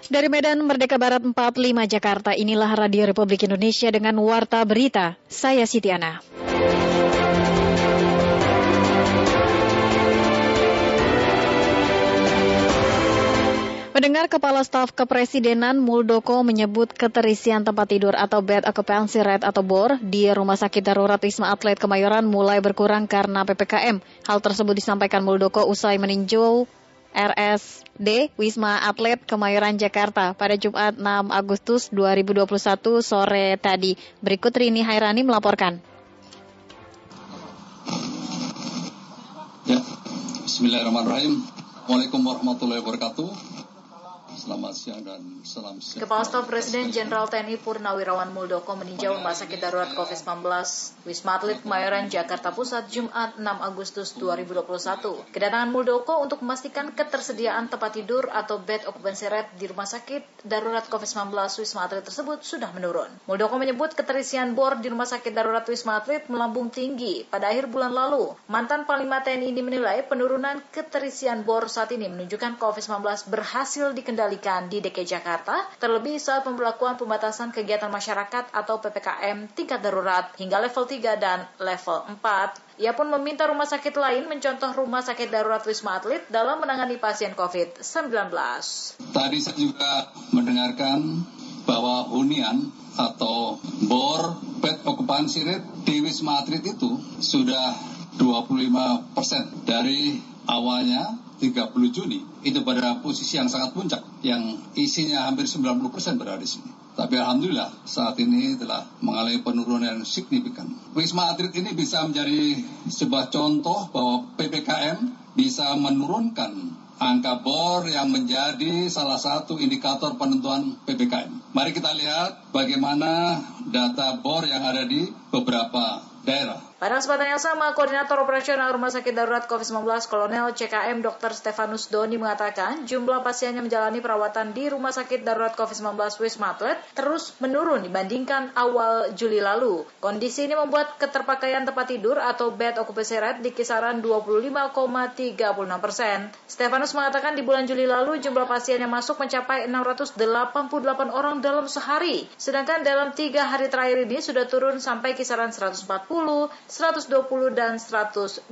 Dari Medan Merdeka Barat 45 Jakarta, inilah Radio Republik Indonesia dengan Warta Berita. Saya Siti Ana. Mendengar Kepala Staf Kepresidenan Muldoko menyebut keterisian tempat tidur atau bed occupancy rate atau BOR di Rumah Sakit Darurat Wisma Atlet Kemayoran mulai berkurang karena PPKM. Hal tersebut disampaikan Muldoko usai meninjau RSD Wisma Atlet Kemayoran Jakarta pada Jumat 6 Agustus 2021 sore tadi. Berikut Rini Hairani melaporkan. Ya, Bismillahirrahmanirrahim. Assalamualaikum warahmatullahi wabarakatuh. Selamat siang dan salam sejahtera. Kepala Staf Presiden Jenderal TNI Purnawirawan Muldoko meninjau Rumah Sakit Darurat COVID-19 Wisma Atlet Kemayoran Jakarta Pusat Jumat 6 Agustus 2021. Kedatangan Muldoko untuk memastikan ketersediaan tempat tidur atau bed occupancy rate di Rumah Sakit Darurat COVID-19 Wisma Atlet tersebut sudah menurun. Muldoko menyebut keterisian BOR di Rumah Sakit Darurat Wisma Atlet melambung tinggi pada akhir bulan lalu. Mantan Panglima TNI ini menilai penurunan keterisian BOR saat ini menunjukkan COVID-19 berhasil dikendalikan di DKI Jakarta, terlebih saat pemberlakuan pembatasan kegiatan masyarakat atau PPKM tingkat darurat hingga level 3 dan level 4. Ia pun meminta rumah sakit lain mencontoh Rumah Sakit Darurat Wisma Atlet dalam menangani pasien COVID-19. Tadi saya juga mendengarkan bahwa hunian atau BOR bed occupancy rate di Wisma Atlet itu sudah 25% dari awalnya 30 Juni itu pada posisi yang sangat puncak, yang isinya hampir 90% berada di sini. Tapi alhamdulillah saat ini telah mengalami penurunan yang signifikan. Wisma Atlet ini bisa menjadi sebuah contoh bahwa PPKM bisa menurunkan angka BOR yang menjadi salah satu indikator penentuan PPKM. Mari kita lihat bagaimana data BOR yang ada di beberapa daerah. Pada kesempatan yang sama, Koordinator Operasional Rumah Sakit Darurat COVID-19 Kolonel CKM Dr. Stefanus Doni mengatakan jumlah pasien yang menjalani perawatan di Rumah Sakit Darurat COVID-19 Wisma Atlet terus menurun dibandingkan awal Juli lalu. Kondisi ini membuat keterpakaian tempat tidur atau bed occupancy rate di kisaran 25,36%. Stefanus mengatakan di bulan Juli lalu jumlah pasien yang masuk mencapai 688 orang dalam sehari, sedangkan dalam 3 hari terakhir ini sudah turun sampai kisaran 140, 120 dan 121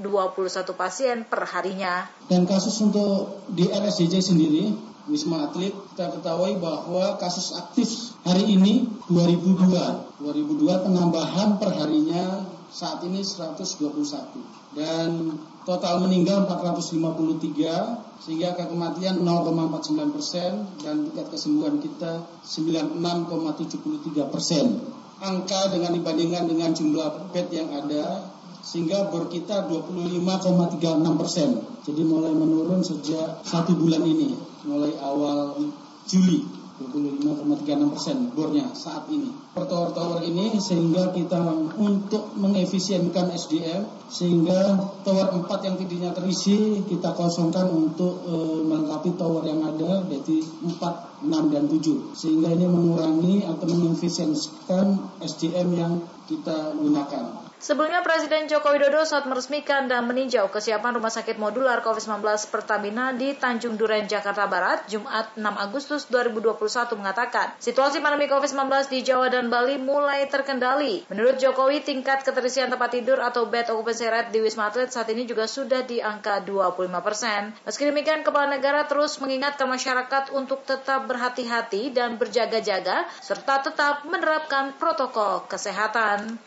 pasien per harinya. Dan kasus untuk di RSDC sendiri, Wisma Atlet, kita ketahui bahwa kasus aktif hari ini 2002 penambahan per harinya saat ini 121 dan total meninggal 453 sehingga angka kematian 0,49% dan tingkat kesembuhan kita 96,73%. Angka dengan dibandingkan dengan jumlah bed yang ada sehingga BOR kita 25,36%. Jadi mulai menurun sejak 1 bulan ini, mulai awal Juli 25,36% BOR-nya saat ini. Per tower-tower ini sehingga kita untuk mengefisienkan SDM sehingga tower 4 yang tidaknya terisi kita kosongkan untuk melengkapi tower yang ada yaitu 4, 6 dan 7 sehingga ini mengurangi atau mengefisienkan SDM yang kita gunakan. Sebelumnya Presiden Joko Widodo saat meresmikan dan meninjau kesiapan Rumah Sakit Modular COVID-19 Pertamina di Tanjung Duren, Jakarta Barat, Jumat 6 Agustus 2021 mengatakan, situasi pandemi COVID-19 di Jawa dan Bali mulai terkendali. Menurut Jokowi, tingkat keterisian tempat tidur atau bed occupancy rate di Wisma Atlet saat ini juga sudah di angka 25%. Meski demikian, Kepala Negara terus mengingatkan masyarakat untuk tetap berhati-hati dan berjaga-jaga, serta tetap menerapkan protokol kesehatan.